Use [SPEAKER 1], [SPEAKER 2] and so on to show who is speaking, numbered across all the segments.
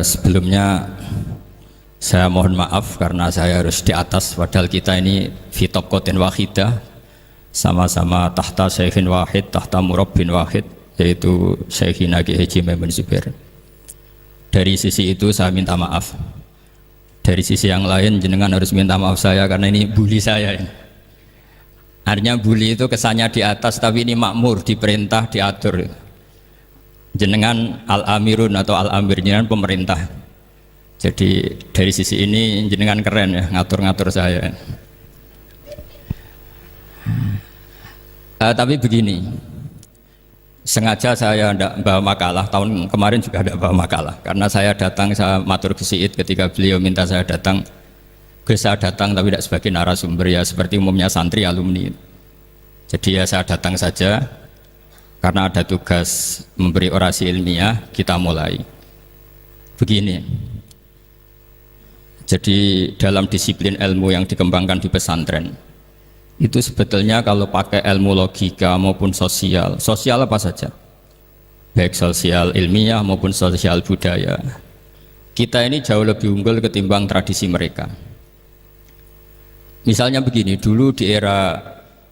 [SPEAKER 1] Sebelumnya saya mohon maaf karena saya harus di atas, padahal kita ini fi tabqatin wahidah, sama-sama tahta syekhin wahid, tahta murabbin wahid, yaitu Syekhina Ki Haji Maimun Zubair. Dari sisi itu saya minta maaf. Dari sisi yang lain jenengan harus minta maaf saya karena ini bully saya ini. Artinya bully itu kesannya di atas, tapi ini makmur, diperintah, diatur. Jenengan al-amirun atau al-amir, jenengan pemerintah. Jadi dari sisi ini jenengan keren ya, ngatur-ngatur saya. Tapi begini, sengaja saya tidak bawa makalah, tahun kemarin juga tidak bawa makalah, karena saya datang, saya matur ke Siid ketika beliau minta saya datang. Saya datang tapi tidak sebagai narasumber, ya seperti umumnya santri alumni. Jadi ya saya datang saja karena ada tugas memberi orasi ilmiah. Kita mulai begini. Jadi dalam disiplin ilmu yang dikembangkan di pesantren itu sebetulnya kalau pakai ilmu logika maupun sosial apa saja, baik sosial ilmiah maupun sosial budaya, kita ini jauh lebih unggul ketimbang tradisi mereka. Misalnya begini, dulu di era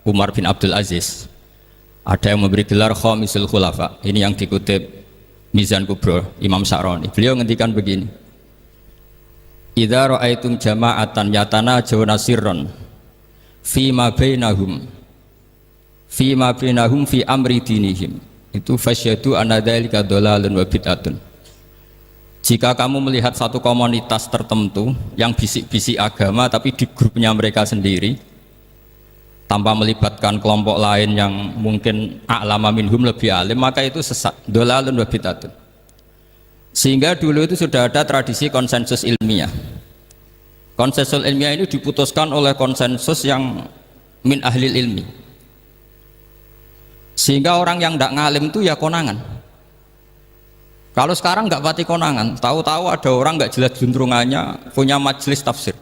[SPEAKER 1] Umar bin Abdul Aziz ada yang memberi gelar Khamisul Khulafa. Ini yang dikutip Mizan Kubro Imam Sa'roni. Beliau ngendikan begini, idza ra'aitum jama'atan yatanajawna sirran fi ma bainahum fi amri dinihim, itu fasyhadu anna dzalika dhalalun wa bid'atun. Jika kamu melihat satu komunitas tertentu yang bisik-bisik agama tapi di grupnya mereka sendiri tanpa melibatkan kelompok lain yang mungkin a'lama minhum, lebih alim, maka itu sesat, dhalalun wa bid'atun. Sehingga dulu itu sudah ada tradisi konsensus ilmiah. Konsensus ilmiah ini diputuskan oleh konsensus yang min ahlil ilmi, sehingga orang yang tidak ngalim itu ya konangan. Kalau sekarang nggak pati konangan, tahu-tahu ada orang nggak jelas juntrungannya punya majelis tafsir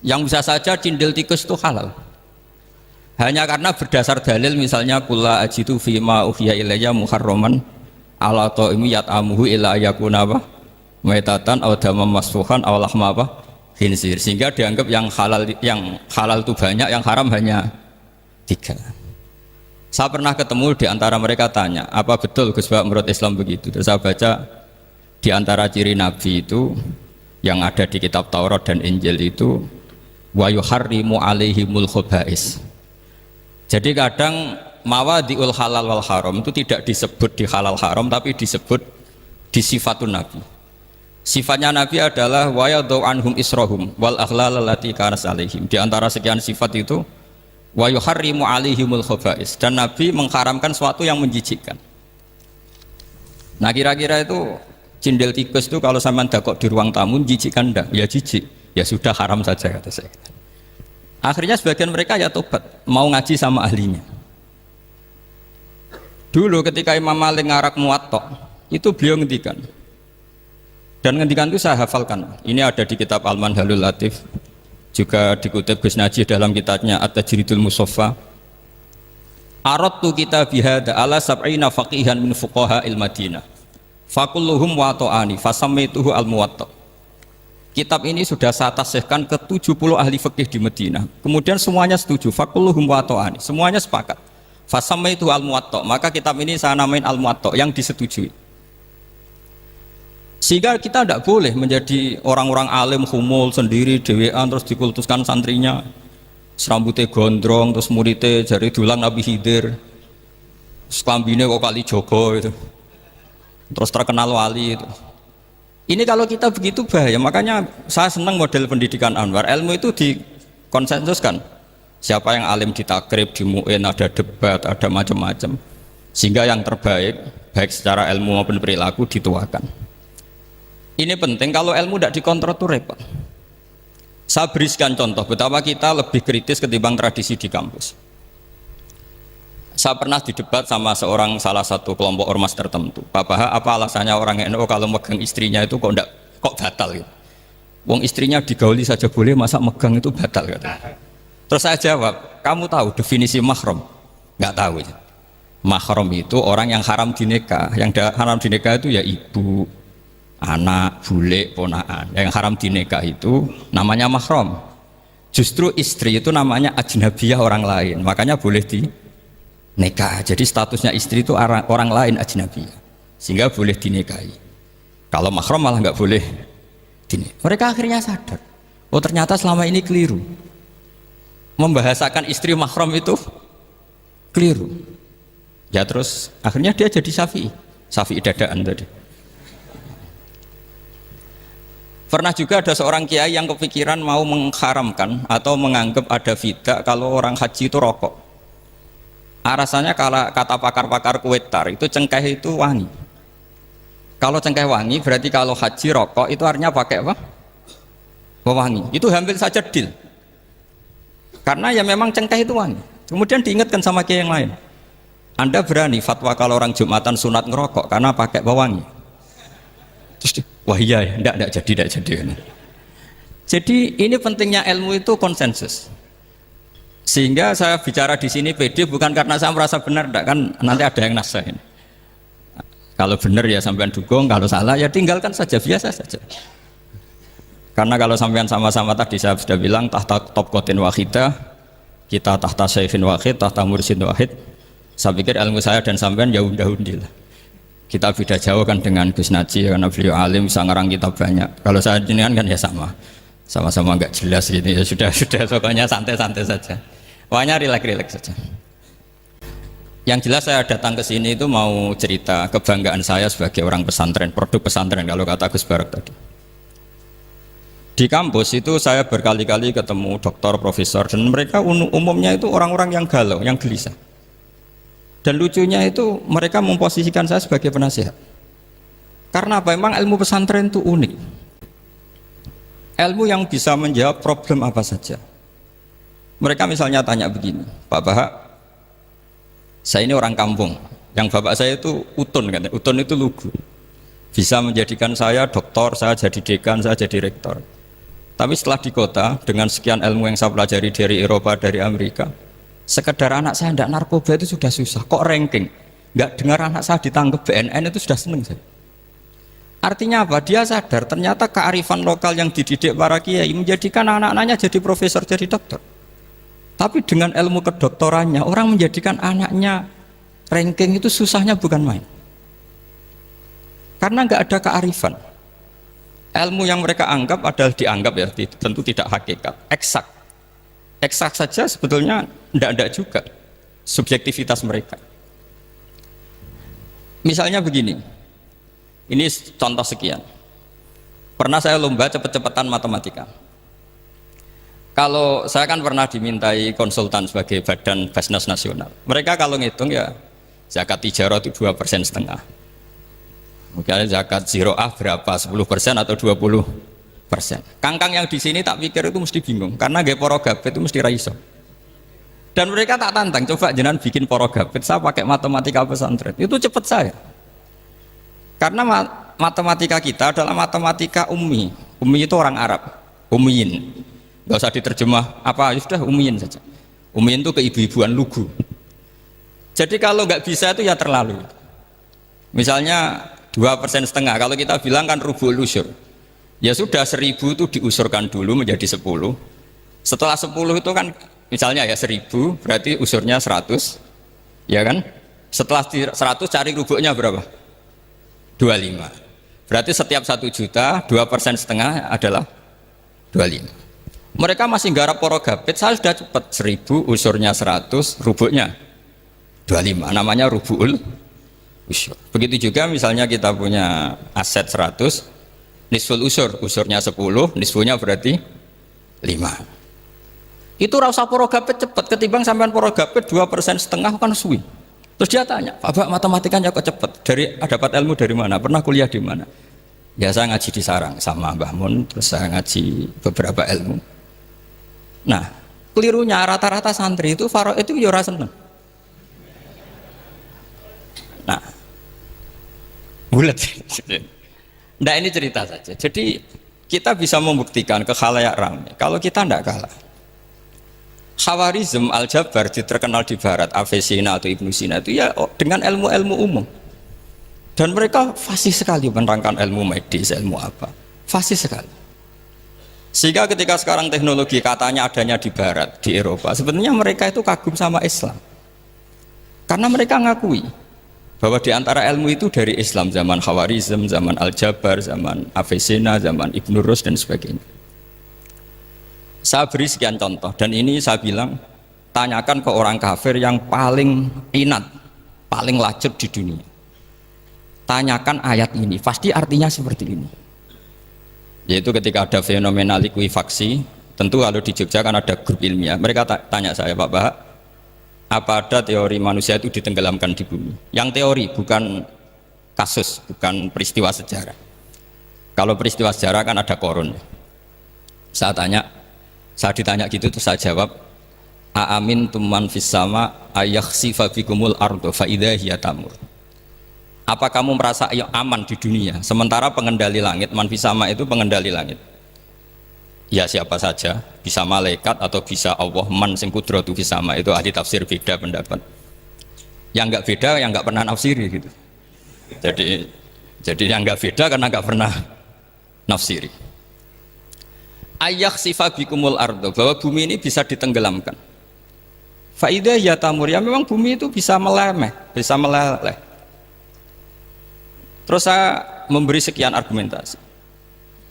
[SPEAKER 1] yang bisa saja cindil tikus itu halal, hanya karena berdasar dalil, misalnya kula ajitu fima uhiya ilayya muharraman ala ta'imi yat'amuhu ila yakuna apa maitatan aw damam masfuhan aw lahma apa khinzir, sehingga dianggap yang halal itu banyak, yang haram hanya 3. Saya pernah ketemu di antara mereka, tanya, apa betul Gus Bak menurut Islam begitu? Terus saya baca di antara ciri Nabi itu yang ada di kitab Taurat dan Injil itu wa yuharrimu alaihimul khobais. Jadi kadang mawadiul halal wal haram itu tidak disebut di halal haram, tapi disebut di sifatun Nabi. Sifatnya Nabi adalah wa yadau anhum israhum wal aghlal allati kanas alaihim. Di antara sekian sifat itu wa yuharrimu alaihimul khobais, dan Nabi mengharamkan sesuatu yang menjijikkan. Nah kira-kira itu cindil tikus itu kalau sampean dakok di ruang tamu menjijikkan enggak? Ya jijik, ya sudah haram saja kata saya. Akhirnya sebagian mereka ya tobat, mau ngaji sama ahlinya. Dulu ketika Imam Malik ngarak Muwatta itu beliau ngendikan, dan ngendikan itu saya hafalkan. Ini ada di kitab Al-Manhalul Latif, juga dikutip Gus Najih dalam kitabnya At-Tajridul Musaffa. Aradtu kitabi hadza ala sab'ina faqihan min fuqaha il-Madinah fakulluhum wata'ani fasammaituhu al-Muwatta. Kitab ini sudah saya tasihkan ke 70 ahli fikih di Madinah, kemudian semuanya setuju, fakulluhum wata'ani, semuanya sepakat, fasammaituhu al-Muwatta, maka kitab ini saya namain al-Muwatta, yang disetujui. Sehingga kita tidak boleh menjadi orang-orang alim humul sendiri dewean terus dikultuskan santrinya, serambutnya gondrong, terus muridnya jari dulang Nabi Khidir, sekambine kok kali Jogo itu, terus terkenal wali itu. Ini kalau kita begitu bahaya. Makanya saya senang model pendidikan Anwar, ilmu itu dikonsensuskan. Siapa yang alim ditakrib, di mu'in, ada debat, ada macam-macam, sehingga yang terbaik baik secara ilmu maupun perilaku dituakan. Ini penting, kalau ilmu tidak dikontrol itu repot. Saya berikan contoh betapa kita lebih kritis ketimbang tradisi di kampus. Saya pernah didebat sama salah satu kelompok ormas tertentu. Pak Paha, apa alasannya orang NU kalau megang istrinya itu kok batal gitu? Wong istrinya digauli saja boleh, masa megang itu batal gitu. Terus saya jawab, kamu tahu definisi mahram? Nggak tahu ya. Mahram itu orang yang haram dinikah. Yang haram dinikah itu ya ibu, anak, bule, ponakan. Yang haram dinikah itu namanya mahram. Justru istri itu namanya ajnabiyah, orang lain. Makanya boleh dinikah. Jadi statusnya istri itu orang lain, ajnabiyah. Sehingga boleh dinikahi. Kalau mahram malah nggak boleh dinikahi. Mereka akhirnya sadar. Oh ternyata selama ini keliru. Membahasakan istri mahram itu keliru. Ya terus akhirnya dia jadi Syafi'i dadaan tadi. Pernah juga ada seorang kiai yang kepikiran mau mengharamkan atau menganggap ada fidah kalau orang haji itu rokok. Alasannya kalau kata pakar-pakar kuetar itu cengkeh itu wangi. Kalau cengkeh wangi berarti kalau haji rokok itu artinya pakai apa? Wangi. Itu hampir saja deal. Karena ya memang cengkeh itu wangi. Kemudian diingatkan sama kiai yang lain. Anda berani fatwa kalau orang Jumatan sunat ngerokok karena pakai pewangi? Terus wah iya ya, enggak jadi. Jadi ini pentingnya ilmu itu konsensus. Sehingga saya bicara di sini pede bukan karena saya merasa benar, enggak, kan nanti ada yang nasehatin. Kalau benar ya sampean dukung, kalau salah ya tinggalkan saja, biasa saja. Karena kalau sampean sama-sama tadi saya sudah bilang tahta topkotin wahidah, kita tahta syekhin wahid, tahta mursyid wahid. Saya pikir ilmu saya dan sampean ya undi lah. Kita beda jauh kan dengan Gus Naji karena beliau alim, bisa ngarang kitab banyak. Kalau saya jenengan kan ya sama-sama nggak jelas gitu ya, sudah pokoknya santai-santai saja. Pokoknya rileks saja. Yang jelas saya datang ke sini itu mau cerita kebanggaan saya sebagai orang pesantren, produk pesantren kalau kata Gus Barak tadi. Di kampus itu saya berkali-kali ketemu dokter, profesor, dan mereka umumnya itu orang-orang yang galau, yang gelisah. Dan lucunya itu mereka memposisikan saya sebagai penasihat. Karena apa? Memang ilmu pesantren itu unik. Ilmu yang bisa menjawab problem apa saja. Mereka misalnya tanya begini, Pak Bahak, saya ini orang kampung, yang bapak saya itu utun, kan? Utun itu lugu. Bisa menjadikan saya doktor, saya jadi dekan, saya jadi rektor. Tapi setelah di kota, dengan sekian ilmu yang saya pelajari dari Eropa, dari Amerika, sekedar anak saya tidak narkoba itu sudah susah, kok ranking nggak dengar anak saya ditangkap BNN itu sudah seneng saya. Artinya apa? Dia sadar ternyata kearifan lokal yang dididik para kiai menjadikan anak-anaknya jadi profesor, jadi dokter. Tapi dengan ilmu kedoktorannya orang menjadikan anaknya ranking itu susahnya bukan main, karena nggak ada kearifan. Ilmu yang mereka anggap adalah dianggap ya, tentu tidak hakikat, eksak saja sebetulnya tidak juga subjektivitas mereka. Misalnya begini, ini contoh sekian. Pernah saya lomba cepet-cepetan matematika. Kalau saya kan pernah dimintai konsultan sebagai badan Basnas Nasional. Mereka kalau ngitung ya zakat tijarah itu 2,5%. Mungkin zakat ziroah berapa? 10% atau 20%. Kangkang yang di sini tak pikir itu mesti bingung karena gaya porogabit itu mesti raiso. Dan mereka tak tantang, coba jenengan bikin porogabit, saya pakai matematika pesantren, itu cepat saya. Karena matematika kita adalah matematika ummi. Ummi itu orang Arab, ummiyin. Gak usah diterjemah apa, sudah ummiyin saja. Ummiyin itu keibu-ibuan lugu. Jadi kalau nggak bisa itu ya terlalu. Misalnya 2,5%, kalau kita bilang kan rubu'ul usyur. Ya sudah 1.000 itu diusurkan dulu menjadi 10. Setelah 10 itu kan misalnya ya 1.000 berarti usurnya 100, ya kan? Setelah 100 cari rubuknya berapa? 25. Berarti setiap 1 juta 2,5% adalah 25. Mereka masih garap porogabit, saya sudah cepat 1.000 usurnya 100, rubuknya 25. Namanya rubu'ul usyur. Begitu juga misalnya kita punya aset 100, nisful usurnya 10, nisfunya berarti 5. Itu rasa porogabit cepat ketimbang sampean porogabit 2,5% kan suwi. Terus dia tanya, Pak matematikanya kok cepat? Dapat ilmu dari mana? Pernah kuliah di mana? Ya saya ngaji di Sarang sama Mbah Mun, terus saya ngaji beberapa ilmu. Nah, kelirunya rata-rata santri itu faro itu ya ora seneng. Nah, bulat. Nah ini cerita saja. Jadi kita bisa membuktikan ke khalayak ramai kalau kita tidak kalah. Khawarizm Al-Jabar terkenal di Barat, Avicenna atau Ibnu Sina itu ya dengan ilmu-ilmu umum. Dan mereka fasih sekali menerangkan ilmu medis, ilmu apa. Fasih sekali. Sehingga ketika sekarang teknologi katanya adanya di barat, di Eropa, sebenarnya mereka itu kagum sama Islam. Karena mereka ngakui bahwa di antara ilmu itu dari Islam, zaman Khawarizm, zaman Al-Jabar, zaman Avicenna, zaman Ibn Rushd dan sebagainya. Saya beri sekian contoh, dan ini saya bilang, tanyakan ke orang kafir yang paling inat, paling lacut di dunia. Tanyakan ayat ini, pasti artinya seperti ini. Yaitu ketika ada fenomena likuifaksi, tentu kalau di Jogja kan ada grup ilmiah, mereka tanya saya, Pak Bahak, apa ada teori manusia itu ditenggelamkan di bumi? Yang teori, bukan kasus, bukan peristiwa sejarah. Kalau peristiwa sejarah kan ada korun. Saya ditanya gitu, terus saya jawab, aamin tumman fis sama ayakhsifa bikumul ardo fa idza hiya tamur. Apa kamu merasa aman di dunia sementara pengendali langit, man fis sama itu pengendali langit? Ya siapa saja, bisa malaikat atau bisa Allah, man sing kudratu fis sama, itu ahli tafsir beda pendapat. Yang enggak beda yang enggak pernah nafsiri gitu. Jadi yang enggak beda karena enggak pernah nafsiri. Ayakhsifa bikumul ardo, bahwa bumi ini bisa ditenggelamkan. Faidah ya tamur, ya memang bumi itu bisa meleleh. Terus saya memberi sekian argumentasi.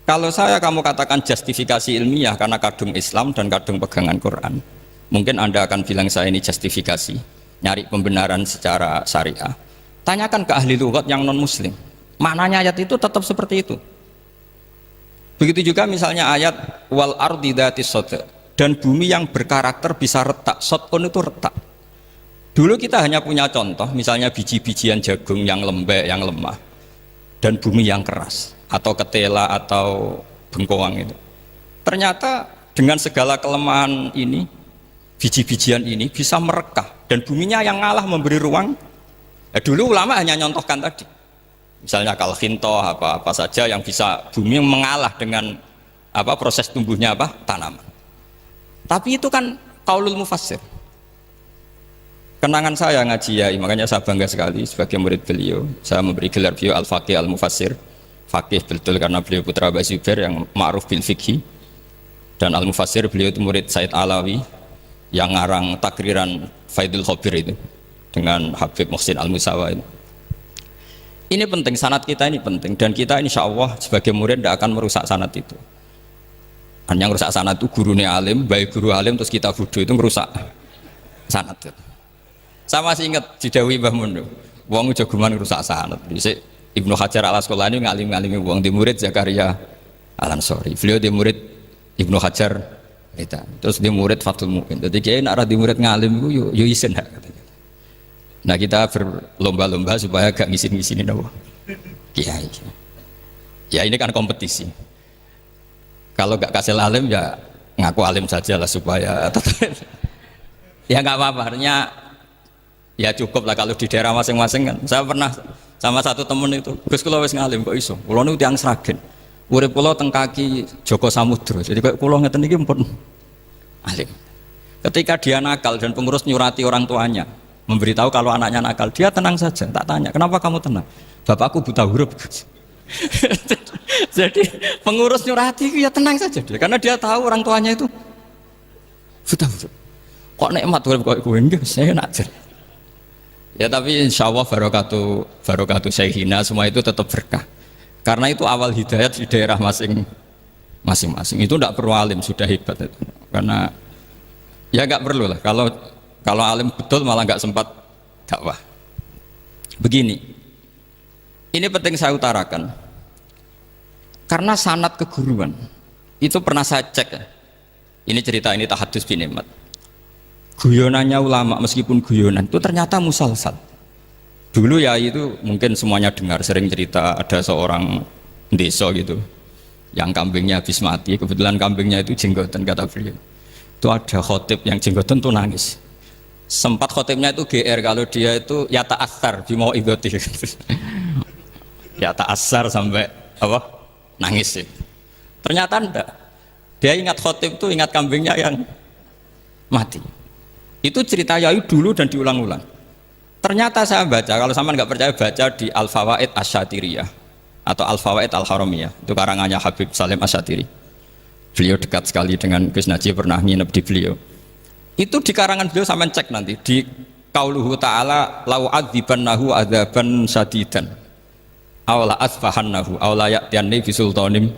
[SPEAKER 1] Kalau kamu katakan justifikasi ilmiah karena kadung Islam dan kadung pegangan Quran, mungkin Anda akan bilang saya ini justifikasi, nyari pembenaran secara syariah. Tanyakan ke ahli lughat yang non muslim, maknanya ayat itu tetap seperti itu. Begitu juga misalnya ayat wal ardi dzatis sodq, dan bumi yang berkarakter bisa retak. Sodqun itu retak. Dulu kita hanya punya contoh, misalnya biji-bijian jagung yang lembek, yang lemah, dan bumi yang keras, atau ketela atau bengkoang itu. Ternyata dengan segala kelemahan ini, biji-bijian ini bisa merekah, dan buminya yang ngalah memberi ruang. Dulu ulama hanya nyontohkan tadi, misalnya kalkhinto, apa saja yang bisa bumi mengalah dengan proses tumbuhnya tanaman. Tapi itu kan qaulul mufassir. Kenangan saya ngaji Yai, makanya saya bangga sekali sebagai murid beliau. Saya memberi gelar beliau Al-Faqih Al-Mufassir. Faqih betul karena beliau putra Abu Zubair yang ma'ruf bil fiqhi. Dan Al-Mufassir beliau itu murid Said Alawi yang ngarang takriran Faidul Khabir itu dengan Habib Muhsin Al-Musawa itu. Ini penting, sanad kita ini penting, dan kita insya Allah sebagai murid tidak akan merusak sanad itu. Hanya merusak sanad itu gurunya alim, baik guru alim terus kita bodoh, itu merusak sanad itu. Saya masih ingat didawi Mbah Mun, wong jagoan rusak sanad. Ibnu Hajar Al-Asqalani ngalim-ngalimi wong, di murid Zakaria Al-Ansori. Beliau di murid Ibnu Hajar itu. Terus di murid Fathul Mu'in. Jadi kiai nak di murid ngalim itu yo isin hak katanya. Nah, kita berlomba-lomba supaya gak ngisin-ngisinin apa? Kiai. Ya ini kan kompetisi. Kalau gak kasih alim ya ngaku alim saja lah supaya ya nggak apa-apa. Artinya ya cukup lah kalau di daerah masing-masing kan. Saya pernah sama satu temen itu, Gus kula wis ngalim kok iso. Kula niku tiyang Sragen. Urip kula teng kaki Joko Samudra. Jadi kok kula ngeten iki pun alim. Ketika dia nakal dan pengurus nyurati orang tuanya, memberitahu kalau anaknya nakal, dia tenang saja. Tak tanya, "Kenapa kamu tenang?" "Bapakku buta huruf." Jadi pengurus nyurati itu ya tenang saja dia, karena dia tahu orang tuanya itu buta huruf. Kok nikmat urip kok kowe nggih, saya nak. Ya tapi insya Allah barokatuh Syekhina semua itu tetap berkah. Karena itu awal hidayat di daerah masing-masing. Itu tidak perlu alim, sudah hebat itu. Karena ya nggak perlu lah. Kalau alim betul malah nggak sempat dakwah. Begini, ini penting saya utarakan. Karena sanad keguruan itu pernah saya cek ya. Ini cerita ini tahadus bin Imad. Guyonannya ulama meskipun guyonan itu ternyata musalsal. Dulu ya itu mungkin semuanya dengar sering cerita ada seorang desa gitu yang kambingnya habis mati, kebetulan kambingnya itu jenggotan kata beliau. Itu ada khotib yang jenggotan tuh nangis. Sempat khotibnya itu GR kalau dia itu ya ta'assar bimau idoti. Ya ta'assar sampai nangis sih. Ternyata enggak. Dia ingat khotib itu ingat kambingnya yang mati. Itu cerita Yai dulu dan diulang-ulang. Ternyata saya baca, kalau sama nggak percaya baca di Al-Fawaid Asyatiriyah atau Al-Fawaid Al-Haramiyah, itu karangannya Habib Salim Asyatiri. Beliau dekat sekali dengan Gus Najib, pernah nginep di beliau. Itu di karangan beliau sampai cek nanti di Qauluhu ta'ala lau adzibannahu adzaban sadidan aw la asfahannahu aw la ya'tiyanni bisultanim.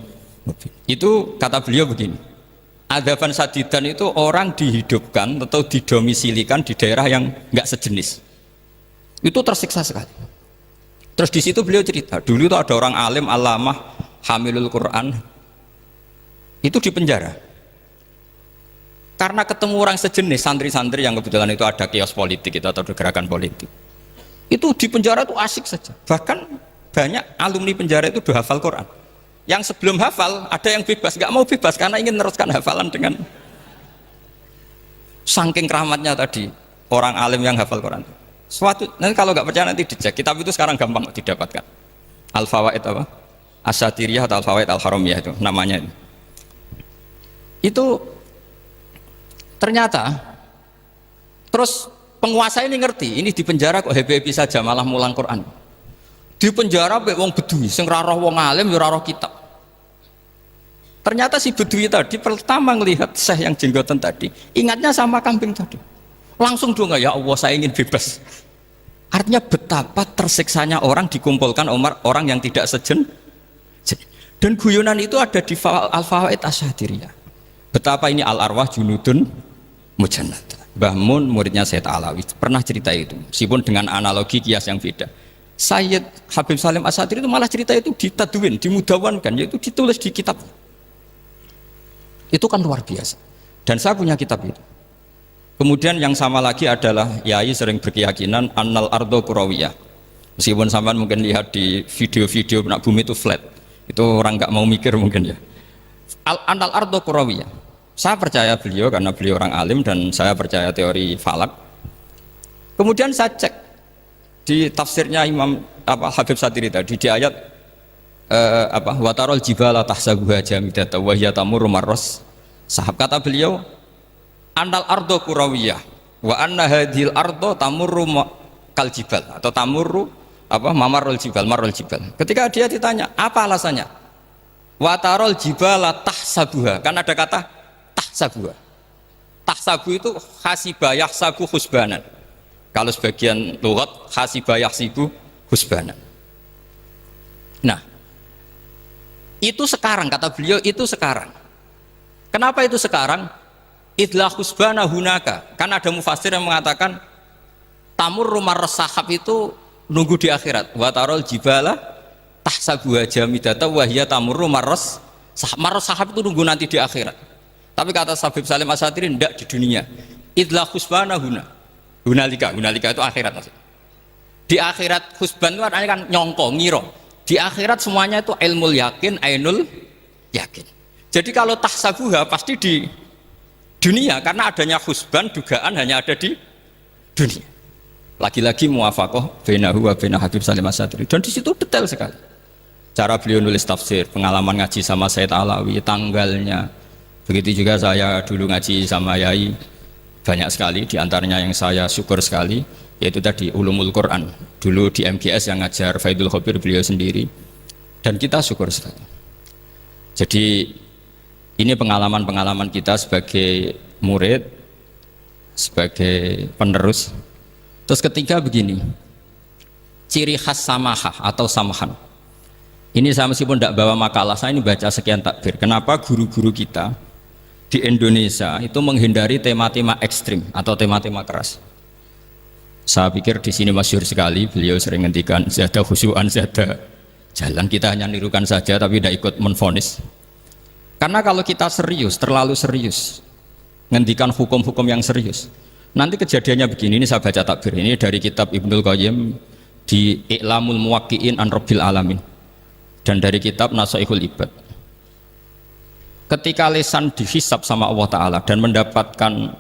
[SPEAKER 1] Itu kata beliau begini, adzaban sadidan itu orang dihidupkan atau didomisilikan di daerah yang enggak sejenis, itu tersiksa sekali. Terus di situ beliau cerita, dulu itu ada orang alim alamah hamilul Quran itu di penjara karena ketemu orang sejenis, santri-santri yang kebetulan itu ada kios politik itu atau gerakan politik. Itu di penjara itu asik saja. Bahkan banyak alumni penjara itu udah hafal Quran. Yang sebelum hafal ada yang bebas, nggak mau bebas karena ingin meneruskan hafalan dengan saking keramatnya tadi orang alim yang hafal Quran. Suatu nanti kalau nggak percaya nanti dicek. Kitab itu sekarang gampang didapatkan. Al-Fawaid apa? Asyatiriyah atau Al-Fawaid Al-Haramiyah itu namanya. Itu ternyata terus penguasa ini ngerti, ini di penjara kok happy-happy saja malah mulang Quran. Di penjara mek wong bedui sing ora roh wong alim ya ora roh kitab. Ternyata si bedui tadi pertama melihat syekh yang jenggotan tadi, ingatnya sama kambing tadi. Langsung dong, ya Allah saya ingin bebas. Artinya betapa tersiksanya orang dikumpulkan orang yang tidak sejen. Dan guyonan itu ada di Al-Fawaid Asyatiriyah. Betapa ini al-arwah junudun mujannad. Mbah Mun muridnya Sayyid Alawi pernah cerita itu, meskipun dengan analogi kias yang beda. Sayyid Habib Salim Asyatiri itu malah cerita itu ditadwin, dimudawankan, yaitu ditulis di kitab. Itu kan luar biasa. Dan saya punya kitab itu. Kemudian yang sama lagi adalah Yai sering berkeyakinan annal ardo kurawiyah. Meskipun sampean mungkin lihat di video-video nak bumi itu flat, itu orang nggak mau mikir mungkin ya. Annal ardo kurawiyah. Saya percaya beliau karena beliau orang alim dan saya percaya teori falak. Kemudian saya cek di tafsirnya Imam Habib Satiri tadi di ayat watarol jibala tahsabuha jamidata wa hiya tamurru marras sahab, kata beliau annal ardo kurawiyah wa anna hadhil ardo tamurru kal jibal atau tamurru mamarul jibal marul jibal. Ketika dia ditanya apa alasannya, watarol jibala tahsabuha, kan ada kata tahsabuha. Tahsabu itu hasibah yahsabu husbanan. Kalau sebagian lughat hasibah yahsibu husbanan. Nah, itu sekarang kata beliau, itu sekarang. Kenapa itu sekarang? Idlah husbana hunaka. Kan ada mufassir yang mengatakan tamurru marras sahab itu nunggu di akhirat. Wa tarol jibala tahsabuha jamidata wa hiya tamurru marras sahab. Marras sahab itu nunggu nanti di akhirat. Tapi kata Habib Salim Asyatiri tidak di dunia. Idlah husbana hunalika itu akhirat maksudnya. Di akhirat husban itu artinya kan nyongko, ngiro. Di akhirat semuanya itu ilmul yakin, ainul yakin. Jadi kalau tahsabuha pasti di dunia karena adanya husban, dugaan hanya ada di dunia. Lagi-lagi muwafaqah bainahu wa baina Habib Salim Asyatiri. Dan di situ detail sekali. Cara beliau nulis tafsir, pengalaman ngaji sama Sayyid Alawi, tanggalnya. Begitu juga saya dulu ngaji sama Yai, banyak sekali diantaranya yang saya syukur sekali, yaitu tadi ulumul Quran. Dulu di MGS yang ngajar Faidul Khobir beliau sendiri, dan kita syukur sekali. Jadi ini pengalaman-pengalaman kita sebagai murid, sebagai penerus. Terus ketiga begini, ciri khas samahah atau samahan. Ini saya meskipun tidak bawa makalah, saya ini baca sekian takbir. Kenapa guru-guru kita di Indonesia itu menghindari tema-tema ekstrim atau tema-tema keras? Saya pikir di sini masyhur sekali, beliau sering ngendikan zada khusyuan zada jalan, kita hanya nirukan saja tapi tidak ikut menvonis. Karena kalau kita serius, terlalu serius ngendikan hukum-hukum yang serius, nanti kejadiannya begini. Ini saya baca takbir ini dari kitab Ibnul Qayyim di I'lamul Muwaqqi'in an Rabbil Alamin dan dari kitab Nasaihul Ibad. Ketika lisan dihisab sama Allah Ta'ala dan mendapatkan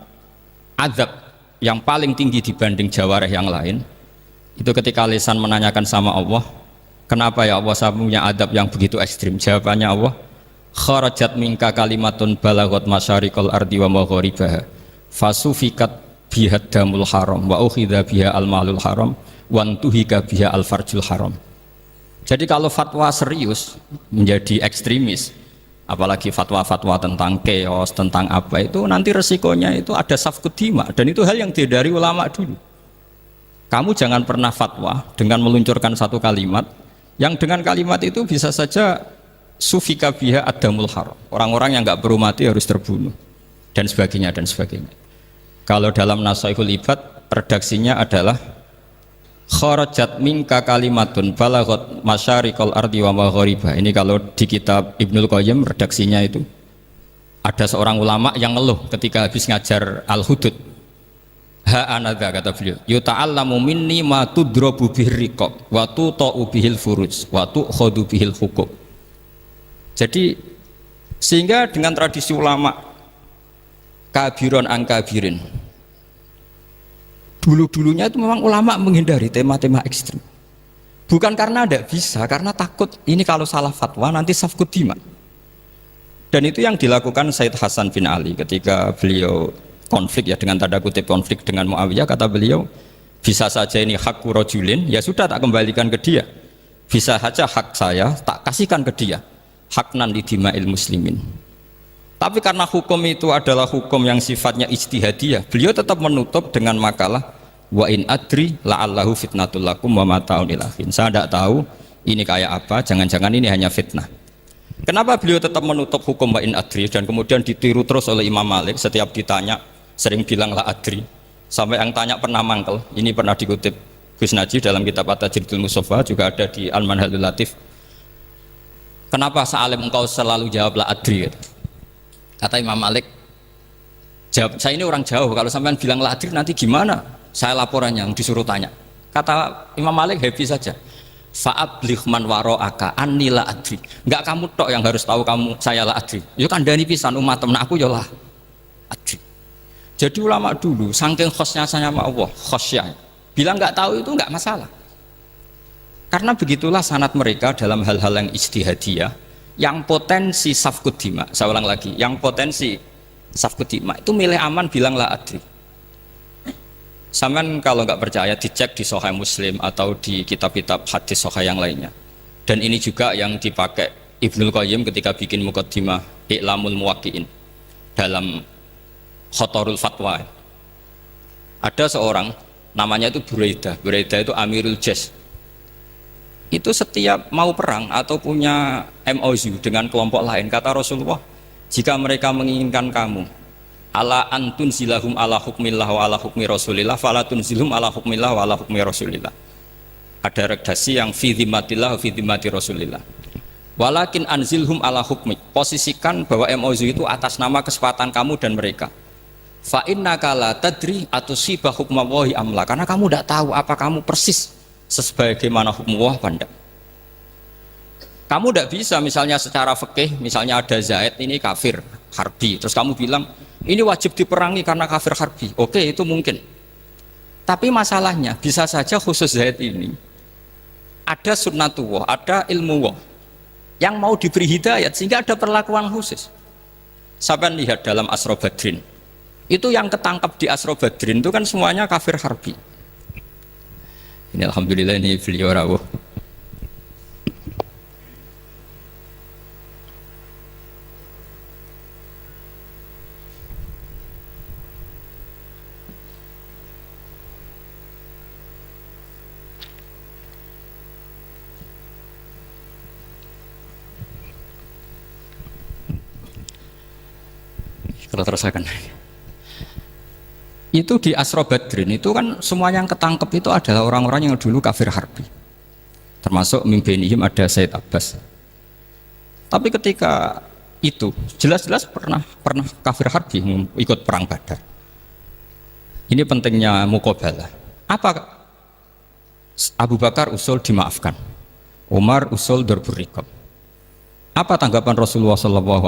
[SPEAKER 1] azab yang paling tinggi dibanding jawareh yang lain, itu ketika lisan menanyakan sama Allah, kenapa ya Allah saya punya azab yang begitu ekstrim? Jawabannya Allah, kharajat minka kalimatun balagot masyariqal ardi wa magharibaha fasufikat biha damul haram wa ukhidha biha al malul haram wa antuhika biha al farjul haram. Jadi kalau fatwa serius menjadi ekstremis, apalagi fatwa-fatwa tentang chaos, tentang apa itu, nanti resikonya itu ada safkut dima, dan itu hal yang dihindari ulama dulu. Kamu jangan pernah fatwa dengan meluncurkan satu kalimat yang dengan kalimat itu bisa saja sufika biha adamul haram, orang-orang yang nggak perlu mati harus terbunuh, dan sebagainya dan sebagainya. Kalau dalam Nasaihul Ibad redaksinya adalah kharajat minka kalimatun balagot masyariqal ardi wa maghariba. Ini kalau di kitab Ibnul Qayyim redaksinya itu ada seorang ulama yang ngeluh ketika habis ngajar Al-Hudud. Ha anadza, kata beliau, yuta'allamu minni ma tudrabu bihir riqab wa tuta'u bihil furuj wa tu'khadhu bihil huquq. Jadi sehingga dengan tradisi ulama kabiron angkabirin, dulu-dulunya itu memang ulama menghindari tema-tema ekstrim. Bukan karena tidak bisa, karena takut ini kalau salah fatwa nanti safkut dima. Dan itu yang dilakukan Said Hasan bin Ali ketika beliau konflik, ya dengan tanda kutip konflik dengan Muawiyah. Kata beliau, bisa saja ini hak rajulin, ya sudah tak kembalikan ke dia. Bisa saja hak saya tak kasihkan ke dia, haknan lidima'il muslimin. Tapi karena hukum itu adalah hukum yang sifatnya ijtihadiyah, beliau tetap menutup dengan makalah wa in adri la'allahu fitnatul lakum wa mata'un ilahin. Saya tidak tahu ini kayak apa, jangan-jangan ini hanya fitnah. Kenapa beliau tetap menutup hukum wa in adri dan kemudian ditiru terus oleh Imam Malik, setiap ditanya sering bilang la adri, sampai yang tanya pernah mangkel. Ini pernah dikutip Gus Najih dalam kitab At-Tajridul Mustafa, juga ada di Al-Manhalul Latif. Kenapa sa'alim engkau selalu jawab la adri? Kata Imam Malik, jawab, saya ini orang jauh, kalau sampean bilang la adri nanti gimana? Saya laporannya yang disuruh tanya. Kata Imam Malik, happy saja. Fa'abligh man wara'aka anni la adri. Enggak kamu tok yang harus tahu kamu saya la adri. Yo kandhani pisan umat temen aku yo la adri. Jadi ulama dulu saking khosnya sama Allah, khosyah, bilang enggak tahu itu enggak masalah. Karena begitulah sanad mereka dalam hal-hal yang ijtihadiyah, yang potensi safkut dima. Saya ulang lagi, yang potensi safkut dima itu milih aman bilang la adri. Sampean kalau nggak percaya dicek di Sahih Muslim atau di kitab-kitab hadis Sahih yang lainnya. Dan ini juga yang dipakai Ibnul Qayyim ketika bikin Muqaddimah I'lamul Muwaqqi'in dalam Khotorul Fatwa. Ada seorang namanya itu Buraidah. Buraidah itu Amirul Jais. Itu setiap mau perang atau punya MOU dengan kelompok lain, kata Rasulullah, jika mereka menginginkan kamu ala antun zilahum ala hukmillah wa ala hukmi rasulillah falatun zilhum ala hukmillah wa ala hukmi rasulillah. Ada redaksi yang fi dhimmatillah wa fi dhimmati rasulillah. Walakin anzilhum ala hukmi, posisikan bahwa MOU itu atas nama kesepakatan kamu dan mereka. Fa innaka la tadri atusiba hukmallahi amla, karena kamu tidak tahu apa kamu persis sebagaimana hukum Allah apa enggak. Kamu tidak bisa misalnya secara fikih, misalnya ada Zaid ini kafir harbi, terus kamu bilang ini wajib diperangi karena kafir harbi. Oke, itu mungkin. Tapi masalahnya bisa saja khusus Zaid ini ada sunnatullah, ada ilmu Allah yang mau diberi hidayat sehingga ada perlakuan khusus. Sampai lihat dalam Asra Badrin, itu yang ketangkap di Asra Badrin itu kan semuanya kafir harbi. Ini alhamdulillah ini beliau rawuh. Kalau terusakan itu di Asra Badrin itu kan semua yang ketangkep itu adalah orang-orang yang dulu kafir harbi, termasuk mimpinihim ada Said Abbas. Tapi ketika itu jelas-jelas pernah kafir harbi ikut perang Badar. Ini pentingnya muqabalah. Apa Abu Bakar usul dimaafkan, Umar usul darbur riqab. Apa tanggapan Rasulullah SAW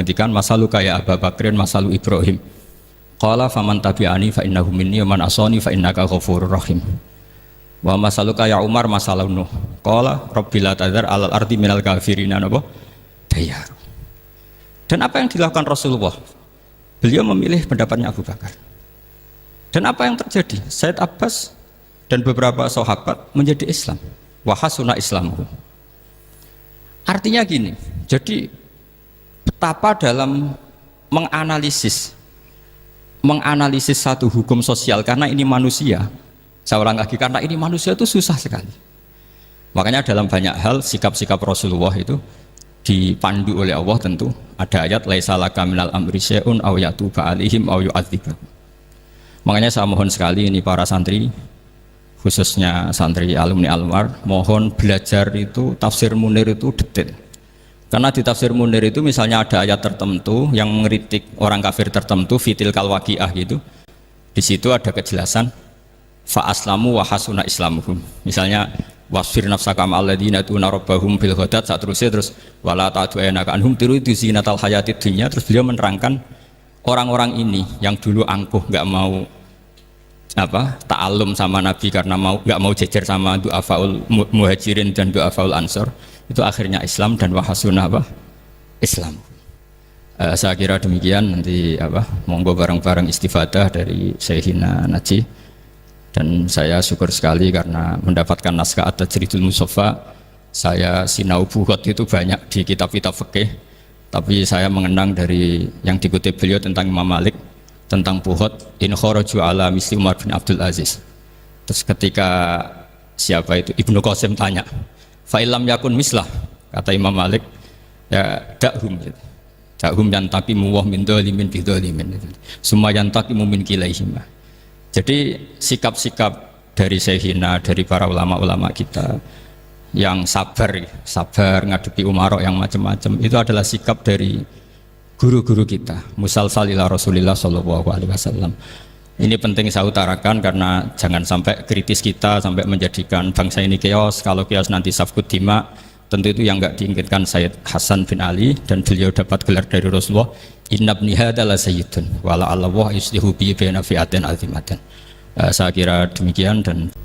[SPEAKER 1] ketika masaluka ya Abu Bakrin masalu Ibrahim? Qala faman tabi'ani fa innahu minni wa man asani fa innaka ghafurur rahim. Wa masaluka ya Umar masalu Nuh. Qala rabbil la tadhar alal ardi minal kafirina napa dayar. Dan apa yang dilakukan Rasulullah? Beliau memilih pendapatnya Abu Bakar. Dan apa yang terjadi? Said Abbas dan beberapa sahabat menjadi Islam. Wa hasuna islamuhum. Artinya gini, jadi betapa dalam menganalisis satu hukum sosial, karena ini manusia, saya ulang lagi, karena ini manusia itu susah sekali. Makanya dalam banyak hal sikap-sikap Rasulullah itu dipandu oleh Allah, tentu ada ayat laisa laka minal amri syai'un aw yatuba alaihim aw yu'adzibahum. Makanya saya mohon sekali ini para santri, khususnya santri alumni Almar, mohon belajar itu tafsir Munir itu detail. Karena di tafsir Munir itu misalnya ada ayat tertentu yang mengkritik orang kafir tertentu, fitil kalwaqiah gitu. Di situ ada kejelasan fa aslamu wa hasuna islamuhum. Misalnya wasfir nafsaka ma'al ladzina tuna rabbahum bil ghadat, terus wala ta'du'anaka anhum turidu zinatal hayatid dunya. Terus beliau menerangkan orang-orang ini yang dulu angkuh enggak mau ta'alum sama Nabi karena enggak mau jejer sama du'afaul muhajirin dan du'afaul ansor, itu akhirnya Islam dan wahasuna Islam. Saya kira demikian, nanti monggo bareng-bareng istifadah dari Syekhina Najih. Dan saya syukur sekali karena mendapatkan naskah At-Tajridul Mushaffa. Saya sinau buhot itu banyak di kitab-kitab fikih, tapi saya mengenang dari yang dikutip beliau tentang Imam Malik, tentang buhot in kharaju ala misli Umar bin Abdul Aziz. Terus ketika siapa itu Ibnu Qasim tanya, fa'ilam yakun mislah, kata Imam Malik, ya dakhum gitu. Dakhum yantaqimu wa min dzalimin bi dzalimin. Summa yantaqimu min kilaihima. Jadi sikap-sikap dari Syekhina, dari para ulama-ulama kita yang sabar ngadepi umarok yang macam-macam, itu adalah sikap dari guru-guru kita, musalsal ila Rasulillah sallallahu alaihi wasallam. Ini penting saya utarakan karena jangan sampai kritis kita sampai menjadikan bangsa ini keos. Kalau keos nanti safkut dima, tentu itu yang enggak diinginkan Sayyid Hasan bin Ali, dan beliau dapat gelar dari Rasulullah, inna ibni hadza la sayyidun wa la Allah yuslihu bi baina fi'atin azimatin. Saya kira demikian dan